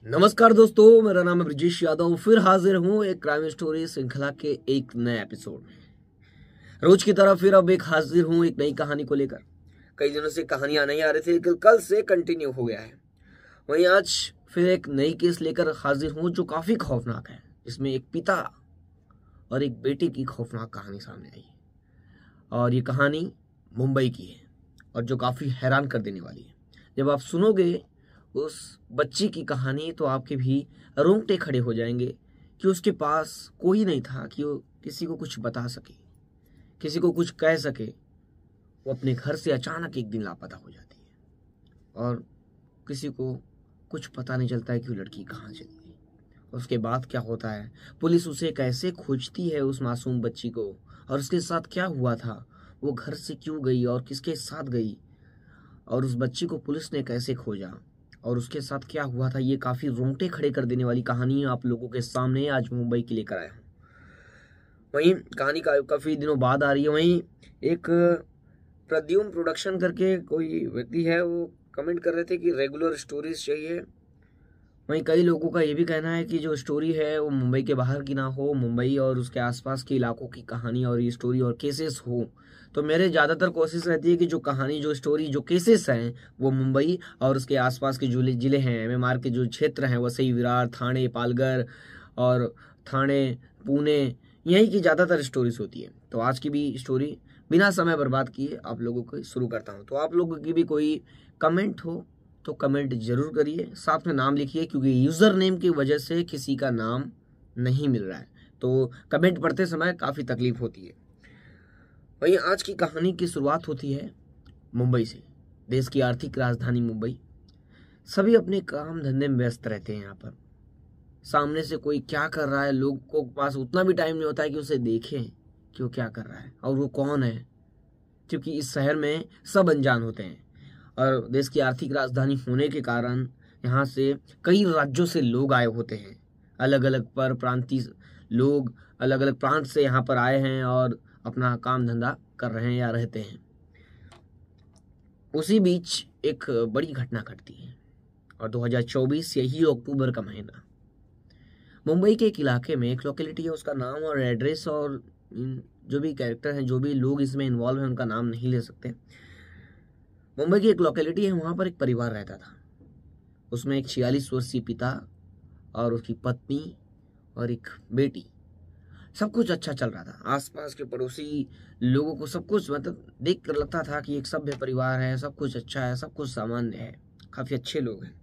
नमस्कार दोस्तों, मेरा नाम है ब्रजेश यादव। फिर हाजिर हूँ एक क्राइम स्टोरी श्रृंखला के एक नए एपिसोड में। रोज की तरह फिर अब एक हाजिर हूँ एक नई कहानी को लेकर। कई दिनों से कहानियां नहीं आ रही थी, लेकिन कल से कंटिन्यू हो गया है। वहीं आज फिर एक नई केस लेकर हाजिर हूँ जो काफी खौफनाक है। इसमें एक पिता और एक बेटे की खौफनाक कहानी सामने आई है, और ये कहानी मुंबई की है और जो काफी हैरान कर देने वाली है। जब आप सुनोगे उस बच्ची की कहानी तो आपके भी रोंगटे खड़े हो जाएंगे कि उसके पास कोई नहीं था कि वो किसी को कुछ बता सके, किसी को कुछ कह सके। वो अपने घर से अचानक एक दिन लापता हो जाती है और किसी को कुछ पता नहीं चलता है कि वो लड़की कहाँ चली गई। उसके बाद क्या होता है, पुलिस उसे कैसे खोजती है, उस मासूम बच्ची को, और उसके साथ क्या हुआ था, वो घर से क्यों गई और किसके साथ गई, और उस बच्ची को पुलिस ने कैसे खोजा और उसके साथ क्या हुआ था। ये काफी रोंगटे खड़े कर देने वाली कहानी आप लोगों के सामने आज मुंबई की लेकर आया हूँ। वहीं कहानी काफी दिनों बाद आ रही है। वहीं एक प्रद्युम्न प्रोडक्शन करके कोई व्यक्ति है, वो कमेंट कर रहे थे कि रेगुलर स्टोरीज चाहिए। वहीं कई लोगों का ये भी कहना है कि जो स्टोरी है वो मुंबई के बाहर की ना हो, मुंबई और उसके आसपास के इलाकों की कहानी और ये स्टोरी और केसेस हो। तो मेरे ज़्यादातर कोशिश रहती है कि जो कहानी, जो स्टोरी, जो केसेस हैं वो मुंबई और उसके आसपास के जो जिले हैं, एमएमआर के जो क्षेत्र हैं, वसई, विरार, थाने, पालघर और थाने, पुणे, यहीं की ज़्यादातर स्टोरीज होती है। तो आज की भी स्टोरी बिना समय बर्बाद किए आप लोगों को शुरू करता हूँ। तो आप लोगों की भी कोई कमेंट हो तो कमेंट जरूर करिए, साथ में नाम लिखिए, क्योंकि यूज़र नेम की वजह से किसी का नाम नहीं मिल रहा है, तो कमेंट पढ़ते समय काफ़ी तकलीफ होती है। वहीं आज की कहानी की शुरुआत होती है मुंबई से। देश की आर्थिक राजधानी मुंबई। सभी अपने काम धंधे में व्यस्त रहते हैं। यहाँ पर सामने से कोई क्या कर रहा है, लोगों के पास उतना भी टाइम नहीं होता है कि उसे देखें कि वो क्या कर रहा है और वो कौन है, क्योंकि इस शहर में सब अनजान होते हैं। और देश की आर्थिक राजधानी होने के कारण यहाँ से कई राज्यों से लोग आए होते हैं। अलग अलग पर प्रांतीय लोग अलग अलग प्रांत से यहाँ पर आए हैं और अपना काम धंधा कर रहे हैं या रहते हैं। उसी बीच एक बड़ी घटना घटती है और 2024 यही अक्टूबर का महीना मुंबई के एक इलाके में एक लोकेलिटी है, उसका नाम और एड्रेस और जो भी कैरेक्टर हैं, जो भी लोग इसमें इन्वॉल्व हैं, उनका नाम नहीं ले सकते। मुंबई की एक लोकेलिटी है, वहाँ पर एक परिवार रहता था। उसमें एक 46 वर्षीय पिता और उसकी पत्नी और एक बेटी। सब कुछ अच्छा चल रहा था। आसपास के पड़ोसी लोगों को सब कुछ मतलब देख कर लगता था कि एक सभ्य परिवार है, सब कुछ अच्छा है, सब कुछ सामान्य है, काफ़ी अच्छे लोग हैं।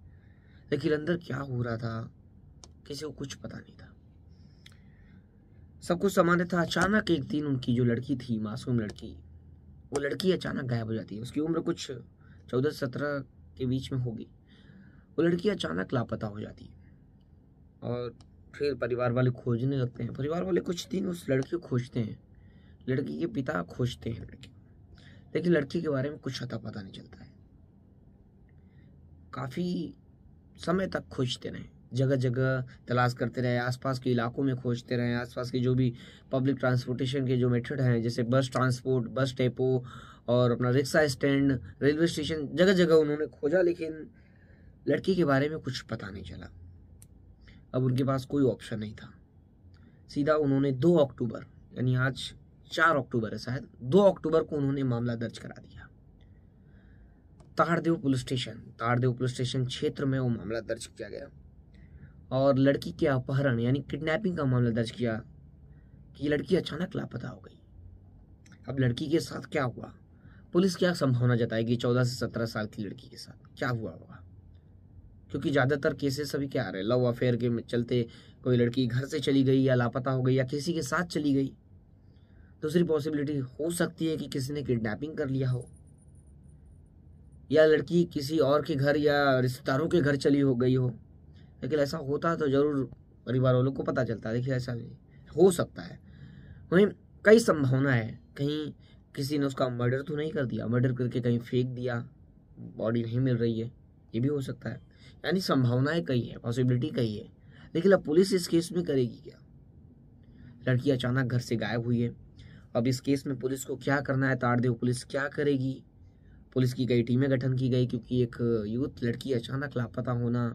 लेकिन अंदर क्या हो रहा था किसी को कुछ पता नहीं था। सब कुछ सामान्य था। अचानक एक दिन उनकी जो लड़की थी, मासूम लड़की, वो लड़की अचानक गायब हो जाती है। उसकी उम्र कुछ 14-17 के बीच में होगी। वो लड़की अचानक लापता हो जाती है और फिर परिवार वाले खोजने लगते हैं। परिवार वाले कुछ दिन उस लड़की को खोजते हैं, लड़की के पिता खोजते हैं लड़की को, लेकिन लड़की के बारे में कुछ अता पता नहीं चलता है। काफ़ी समय तक खोजते रहे, जगह जगह तलाश करते रहे, आसपास के इलाकों में खोजते रहे, आसपास के जो भी पब्लिक ट्रांसपोर्टेशन के जो मेथड हैं, जैसे बस ट्रांसपोर्ट, बस डेपो और अपना रिक्शा स्टैंड, रेलवे स्टेशन, जगह जगह उन्होंने खोजा, लेकिन लड़की के बारे में कुछ पता नहीं चला। अब उनके पास कोई ऑप्शन नहीं था। सीधा उन्होंने 2 अक्टूबर, यानी आज 4 अक्टूबर है शायद, 2 अक्टूबर को उन्होंने मामला दर्ज करा दिया। ताड़देव पुलिस स्टेशन क्षेत्र में वो मामला दर्ज किया गया और लड़की के अपहरण यानी किडनैपिंग का मामला दर्ज किया कि लड़की अचानक लापता हो गई। अब लड़की के साथ क्या हुआ, पुलिस क्या संभावना जताएगी 14 से 17 साल की लड़की के साथ क्या हुआ होगा, क्योंकि ज़्यादातर केसेस अभी क्या आ रहे हैं, लव अफेयर के चलते कोई लड़की घर से चली गई या लापता हो गई या किसी के साथ चली गई। दूसरी पॉसिबिलिटी हो सकती है कि किसी ने किडनैपिंग कर लिया हो, या लड़की किसी और के घर या रिश्तेदारों के घर चली हो गई हो। लेकिन ऐसा होता तो जरूर परिवार वालों को पता चलता, देखिए ऐसा नहीं हो सकता है। वहीं कई संभावना है, कहीं किसी ने उसका मर्डर तो नहीं कर दिया, मर्डर करके कहीं फेंक दिया, बॉडी नहीं मिल रही है, ये भी हो सकता है। यानी संभावनाएं कई है, पॉसिबिलिटी कई है। लेकिन अब पुलिस इस केस में करेगी क्या? लड़की अचानक घर से गायब हुई है। अब इस केस में पुलिस को क्या करना है, ताड़देव पुलिस क्या करेगी? पुलिस की कई टीमें गठन की गई, क्योंकि एक यूथ लड़की अचानक लापता होना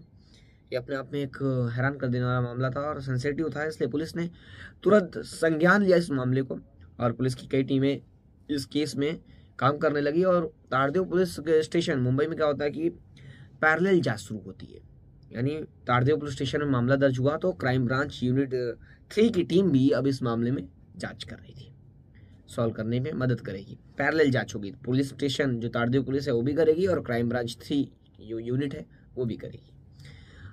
ये अपने आप में एक हैरान कर देने वाला मामला था और सेंसिटिव था, इसलिए पुलिस ने तुरंत संज्ञान लिया इस मामले को और पुलिस की कई टीमें इस केस में काम करने लगी। और तारदेव पुलिस स्टेशन मुंबई में क्या होता है कि पैरेलल जांच शुरू होती है, यानी तारदेव पुलिस स्टेशन में मामला दर्ज हुआ तो क्राइम ब्रांच यूनिट 3 की टीम भी अब इस मामले में जांच कर रही थी, सॉल्व करने में मदद करेगी। पैरेलल जांच होगी, पुलिस स्टेशन जो तारदेव पुलिस है वो भी करेगी और क्राइम ब्रांच 3 जो यूनिट है वो भी करेगी।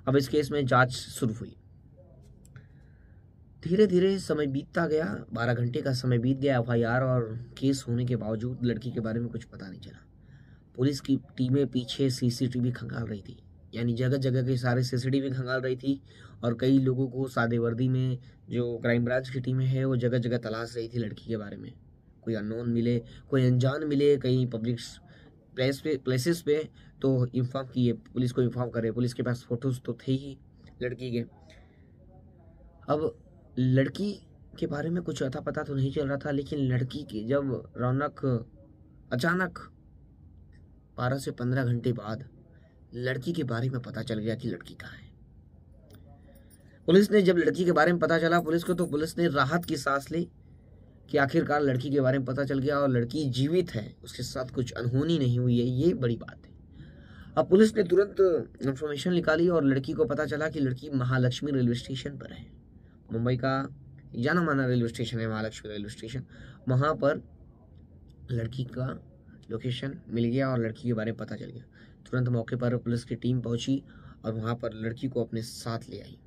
अब इस केस में जांच शुरू हुई। धीरे धीरे समय बीतता गया, 12 घंटे का समय बीत गया एफआईआर और केस होने के बावजूद लड़की के बारे में कुछ पता नहीं चला। पुलिस की टीमें पीछे सीसीटीवी खंगाल रही थी, यानी जगह जगह के सारे सीसीटीवी खंगाल रही थी और कई लोगों को सादे वर्दी में जो क्राइम ब्रांच की टीमें है वो जगह जगह तलाश रही थी लड़की के बारे में। कोई अननोन मिले, कोई अनजान मिले, कहीं पब्लिक प्लेसेस पे तो इन्फॉर्म किए, पुलिस को इन्फॉर्म करे। पुलिस के पास फोटोज तो थे ही लड़की के। अब लड़की के बारे में कुछ अता पता तो नहीं चल रहा था, लेकिन लड़की की जब रौनक अचानक 12 से 15 घंटे बाद लड़की के बारे में पता चल गया कि लड़की कहाँ है। पुलिस ने जब लड़की के बारे में पता चला पुलिस को, तो पुलिस ने राहत की सांस ली कि आखिरकार लड़की के बारे में पता चल गया और लड़की जीवित है, उसके साथ कुछ अनहोनी नहीं हुई है, ये बड़ी बात है। अब पुलिस ने तुरंत इंफॉर्मेशन निकाली और लड़की को पता चला कि लड़की महालक्ष्मी रेलवे स्टेशन पर है। मुंबई का जाना माना रेलवे स्टेशन है महालक्ष्मी रेलवे स्टेशन। वहाँ पर लड़की का लोकेशन मिल गया और लड़की के बारे में पता चल गया। तुरंत मौके पर पुलिस की टीम पहुंची और वहाँ पर लड़की को अपने साथ ले आई।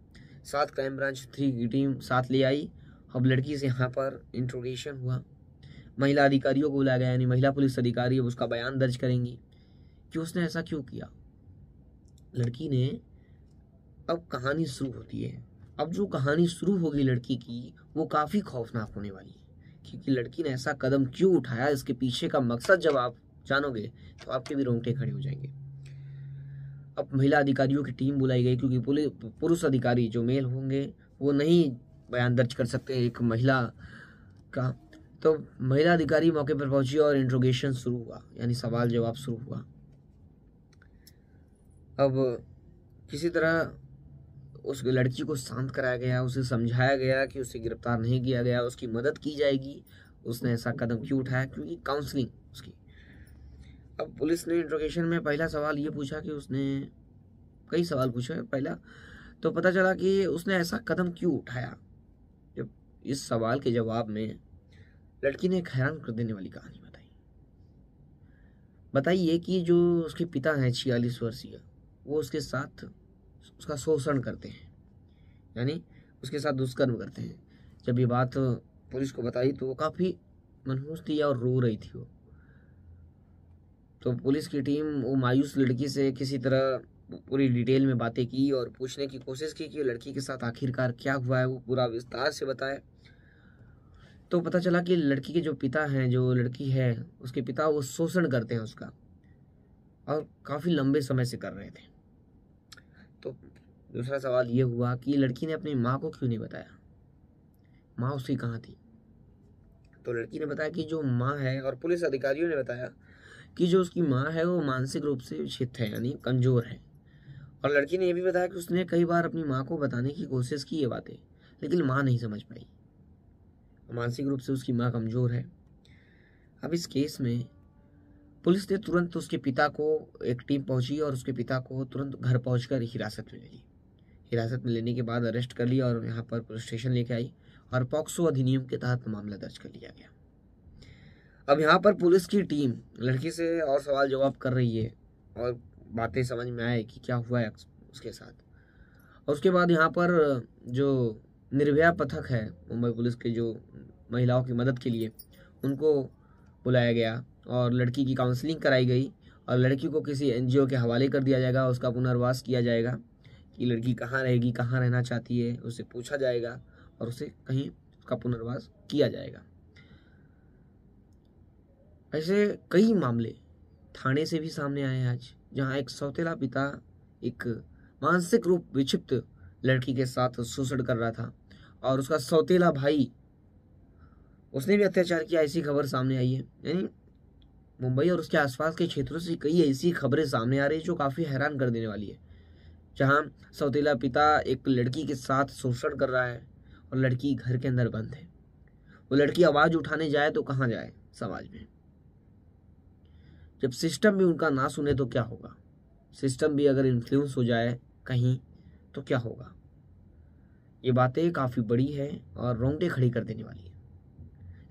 साथ क्राइम ब्रांच 3 की टीम साथ ले आई। अब लड़की से यहाँ पर इंट्रोगेशन हुआ, महिला अधिकारियों को बुलाया गया, यानी महिला पुलिस अधिकारी अब उसका बयान दर्ज करेंगी कि उसने ऐसा क्यों किया। लड़की ने, अब कहानी शुरू होती है। अब जो कहानी शुरू होगी लड़की की वो काफ़ी खौफनाक होने वाली है, क्योंकि लड़की ने ऐसा कदम क्यों उठाया, इसके पीछे का मकसद जब आप जानोगे तो आपके भी रोंगटे खड़े हो जाएंगे। अब महिला अधिकारियों की टीम बुलाई गई, क्योंकि पुरुष अधिकारी जो मेल होंगे वो नहीं बयान दर्ज कर सकते एक महिला का। तो महिला अधिकारी मौके पर पहुंची और इंट्रोगेशन शुरू हुआ, यानी सवाल जवाब शुरू हुआ। अब किसी तरह उस लड़की को शांत कराया गया, उसे समझाया गया कि उसे गिरफ्तार नहीं किया गया, उसकी मदद की जाएगी, उसने ऐसा कदम क्यों उठाया, क्योंकि काउंसलिंग उसकी। अब पुलिस ने इंट्रोगेशन में पहला सवाल ये पूछा कि उसने, कई सवाल पूछे, पहला तो पता चला कि उसने ऐसा कदम क्यों उठाया। जब इस सवाल के जवाब में लड़की ने एक हैरान कर देने वाली कहानी बताई ये कि जो उसके पिता हैं 46 वर्षीय, वो उसके साथ उसका शोषण करते हैं, यानी उसके साथ दुष्कर्म करते हैं। जब ये बात पुलिस को बताई तो वो काफ़ी मनहूस थी और रो रही थी वो। तो पुलिस की टीम वो मायूस लड़की से किसी तरह पूरी डिटेल में बातें की और पूछने की कोशिश की कि लड़की के साथ आखिरकार क्या हुआ है, वो पूरा विस्तार से बताए। तो पता चला कि लड़की के जो पिता हैं, जो लड़की है उसके पिता, वो शोषण करते हैं उसका और काफ़ी लंबे समय से कर रहे थे। तो दूसरा सवाल ये हुआ कि लड़की ने अपनी माँ को क्यों नहीं बताया, माँ उसकी कहाँ थी। तो लड़की ने बताया कि जो माँ है, और पुलिस अधिकारियों ने बताया कि जो उसकी माँ है वो मानसिक रूप से विक्षिप्त है, यानी कमज़ोर है। और लड़की ने यह भी बताया कि उसने कई बार अपनी माँ को बताने की कोशिश की ये बातें, लेकिन माँ नहीं समझ पाई, मानसिक रूप से उसकी माँ कमज़ोर है। अब इस केस में पुलिस ने तुरंत उसके पिता को, एक टीम पहुंची और उसके पिता को तुरंत घर पहुंचकर हिरासत में ले ली। हिरासत में लेने के बाद अरेस्ट कर लिया और यहाँ पर पुलिस स्टेशन लेके आई और पॉक्सो अधिनियम के तहत मामला दर्ज कर लिया गया। अब यहाँ पर पुलिस की टीम लड़की से और सवाल जवाब कर रही है और बातें समझ में आए कि क्या हुआ है उसके साथ। और उसके बाद यहाँ पर जो निर्भया पथक है मुंबई पुलिस के, जो महिलाओं की मदद के लिए, उनको बुलाया गया और लड़की की काउंसलिंग कराई गई और लड़की को किसी एनजीओ के हवाले कर दिया जाएगा। उसका पुनर्वास किया जाएगा कि लड़की कहाँ रहेगी, कहाँ रहना चाहती है, उससे पूछा जाएगा और उसे कहीं उसका पुनर्वास किया जाएगा। ऐसे कई मामले थाने से भी सामने आए हैं आज, जहाँ एक सौतेला पिता एक मानसिक रूप विक्षिप्त लड़की के साथ शोषण कर रहा था और उसका सौतेला भाई, उसने भी अत्याचार किया। ऐसी खबर सामने आई है। यानी मुंबई और उसके आसपास के क्षेत्रों से कई ऐसी खबरें सामने आ रही है जो काफ़ी हैरान कर देने वाली है। जहां सौतेला पिता एक लड़की के साथ शोषण कर रहा है और लड़की घर के अंदर बंद है। वो लड़की आवाज उठाने जाए तो कहाँ जाए समाज में। जब सिस्टम भी उनका ना सुने तो क्या होगा, सिस्टम भी अगर इन्फ्लुएंस हो जाए कहीं तो क्या होगा। ये बातें काफ़ी बड़ी है और रोंगटे खड़ी कर देने वाली है।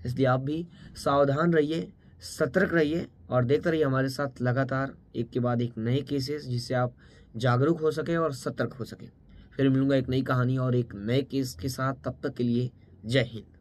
इसलिए आप भी सावधान रहिए, सतर्क रहिए और देखते रहिए हमारे साथ लगातार एक के बाद एक नए केसेस, जिससे आप जागरूक हो सके और सतर्क हो सके। फिर मिलूंगा एक नई कहानी और एक नए केस के साथ। तब तक के लिए जय हिंद।